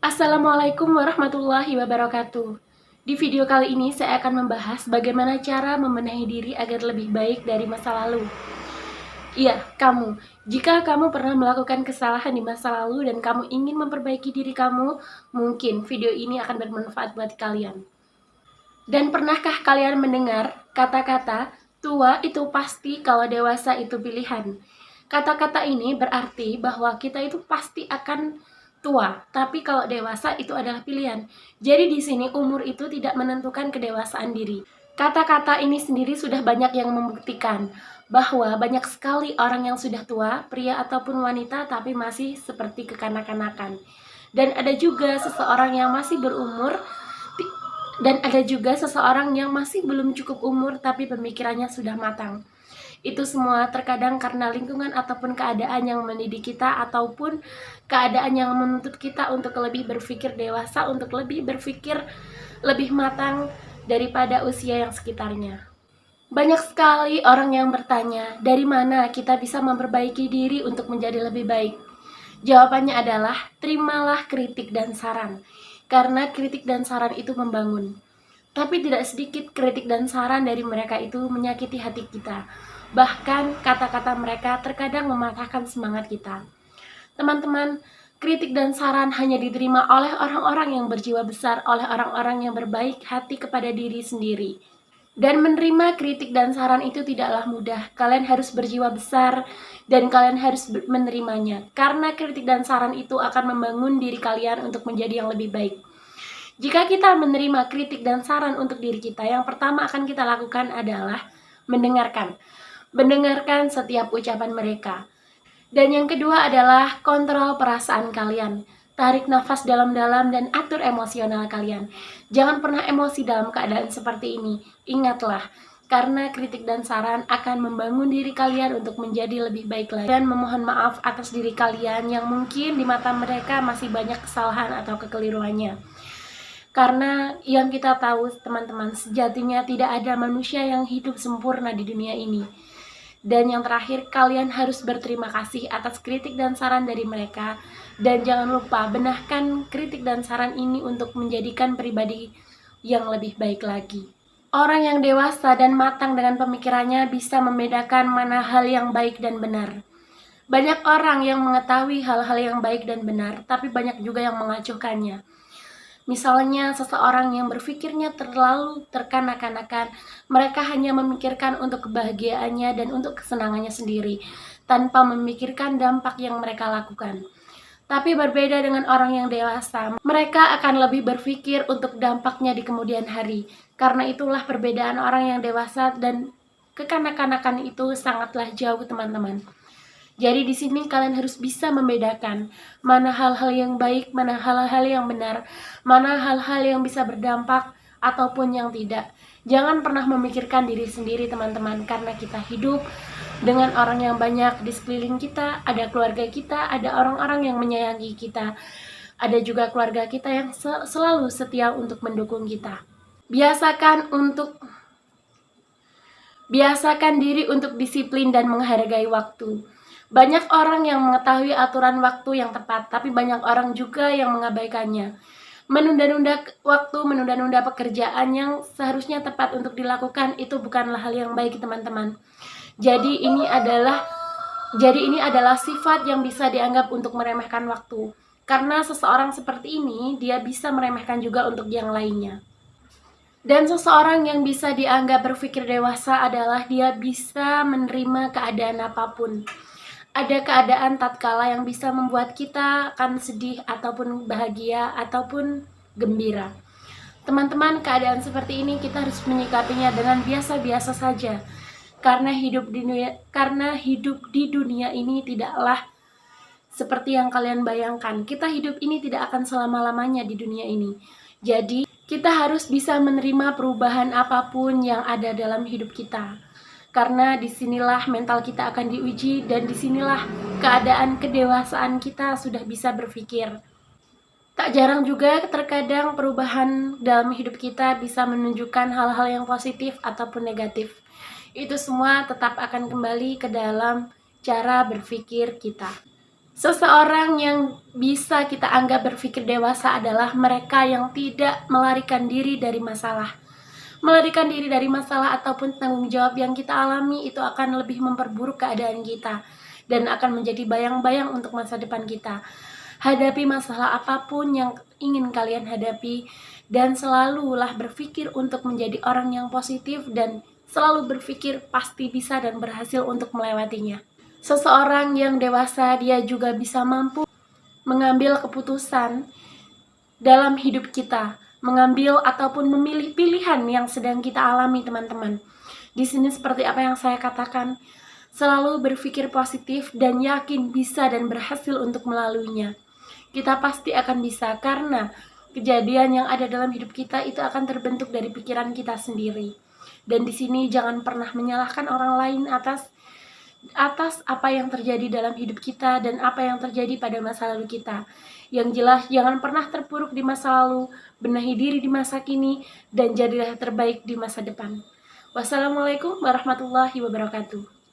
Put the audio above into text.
Assalamualaikum warahmatullahi wabarakatuh. Di video kali ini saya akan membahas bagaimana cara membenahi diri agar lebih baik dari masa lalu. Iya, kamu. Jika kamu pernah melakukan kesalahan di masa lalu dan kamu ingin memperbaiki diri kamu, mungkin video ini akan bermanfaat buat kalian. Dan pernahkah kalian mendengar kata-kata tua itu pasti, kalau dewasa itu pilihan? Kata-kata ini berarti bahwa kita itu pasti akan tua, tapi kalau dewasa itu adalah pilihan. Jadi di sini umur itu tidak menentukan kedewasaan diri. Kata-kata ini sendiri sudah banyak yang membuktikan bahwa banyak sekali orang yang sudah tua, pria ataupun wanita, tapi masih seperti kekanak-kanakan. Dan ada juga seseorang yang masih berumur, dan ada juga seseorang yang masih belum cukup umur tapi pemikirannya sudah matang. Itu semua terkadang karena lingkungan ataupun keadaan yang mendidik kita, ataupun keadaan yang menuntut kita untuk lebih berpikir dewasa, untuk lebih berpikir lebih matang daripada usia yang sekitarnya. Banyak sekali orang yang bertanya, dari mana kita bisa memperbaiki diri untuk menjadi lebih baik? Jawabannya adalah, terimalah kritik dan saran. Karena kritik dan saran itu membangun. Tapi tidak sedikit kritik dan saran dari mereka itu menyakiti hati kita. Bahkan kata-kata mereka terkadang mematahkan semangat kita. Teman-teman, kritik dan saran hanya diterima oleh orang-orang yang berjiwa besar, oleh orang-orang yang berbaik hati kepada diri sendiri. Dan menerima kritik dan saran itu tidaklah mudah. Kalian harus berjiwa besar dan kalian harus menerimanya. Karena kritik dan saran itu akan membangun diri kalian untuk menjadi yang lebih baik. Jika kita menerima kritik dan saran untuk diri kita, yang pertama akan kita lakukan adalah mendengarkan. Mendengarkan setiap ucapan mereka. Dan yang kedua adalah kontrol perasaan kalian. Tarik nafas dalam-dalam dan atur emosional kalian. Jangan pernah emosi dalam keadaan seperti ini. Ingatlah, karena kritik dan saran akan membangun diri kalian untuk menjadi lebih baik lagi. Dan memohon maaf atas diri kalian yang mungkin di mata mereka masih banyak kesalahan atau kekeliruannya. Karena yang kita tahu, teman-teman, sejatinya tidak ada manusia yang hidup sempurna di dunia ini. Dan yang terakhir, kalian harus berterima kasih atas kritik dan saran dari mereka. Dan jangan lupa, benahkan kritik dan saran ini untuk menjadikan pribadi yang lebih baik lagi. Orang yang dewasa dan matang dengan pemikirannya bisa membedakan mana hal yang baik dan benar. Banyak orang yang mengetahui hal-hal yang baik dan benar, tapi banyak juga yang mengacuhkannya. Misalnya seseorang yang berpikirnya terlalu terkanak-kanakan, mereka hanya memikirkan untuk kebahagiaannya dan untuk kesenangannya sendiri, tanpa memikirkan dampak yang mereka lakukan. Tapi berbeda dengan orang yang dewasa, mereka akan lebih berpikir untuk dampaknya di kemudian hari. Karena itulah perbedaan orang yang dewasa dan kekanak-kanakan itu sangatlah jauh, teman-teman. Jadi di sini kalian harus bisa membedakan mana hal-hal yang baik, mana hal-hal yang benar, mana hal-hal yang bisa berdampak ataupun yang tidak. Jangan pernah memikirkan diri sendiri, teman-teman, karena kita hidup dengan orang yang banyak di sekeliling kita, ada keluarga kita, ada orang-orang yang menyayangi kita, ada juga keluarga kita yang selalu setia untuk mendukung kita. Biasakan diri untuk disiplin dan menghargai waktu. Banyak orang yang mengetahui aturan waktu yang tepat, tapi banyak orang juga yang mengabaikannya. Menunda-nunda waktu, menunda-nunda pekerjaan yang seharusnya tepat untuk dilakukan itu bukanlah hal yang baik, teman-teman. Jadi ini adalah sifat yang bisa dianggap untuk meremehkan waktu. Karena seseorang seperti ini, dia bisa meremehkan juga untuk yang lainnya. Dan seseorang yang bisa dianggap berpikir dewasa adalah dia bisa menerima keadaan apapun. Ada keadaan tatkala yang bisa membuat kita akan sedih ataupun bahagia ataupun gembira. Teman-teman, keadaan seperti ini kita harus menyikapinya dengan biasa-biasa saja. Karena hidup di dunia ini tidaklah seperti yang kalian bayangkan. Kita hidup ini tidak akan selama-lamanya di dunia ini. Jadi, kita harus bisa menerima perubahan apapun yang ada dalam hidup kita. Karena disinilah mental kita akan diuji, dan disinilah keadaan kedewasaan kita sudah bisa berpikir. Tak jarang juga terkadang perubahan dalam hidup kita bisa menunjukkan hal-hal yang positif ataupun negatif. Itu semua tetap akan kembali ke dalam cara berpikir kita. Seseorang yang bisa kita anggap berpikir dewasa adalah mereka yang tidak melarikan diri dari masalah. Melarikan diri dari masalah ataupun tanggung jawab yang kita alami itu akan lebih memperburuk keadaan kita dan akan menjadi bayang-bayang untuk masa depan kita. Hadapi masalah apapun yang ingin kalian hadapi dan selalulah berpikir untuk menjadi orang yang positif dan selalu berpikir pasti bisa dan berhasil untuk melewatinya. Seseorang yang dewasa dia juga bisa mampu mengambil keputusan dalam hidup kita, mengambil ataupun memilih pilihan yang sedang kita alami, teman-teman. Di sini seperti apa yang saya katakan, selalu berpikir positif dan yakin bisa dan berhasil untuk melaluinya. Kita pasti akan bisa karena kejadian yang ada dalam hidup kita itu akan terbentuk dari pikiran kita sendiri. Dan di sini jangan pernah menyalahkan orang lain atas apa yang terjadi dalam hidup kita dan apa yang terjadi pada masa lalu kita. Yang jelas jangan pernah terpuruk di masa lalu, benahi diri di masa kini, dan jadilah terbaik di masa depan. Wassalamualaikum warahmatullahi wabarakatuh.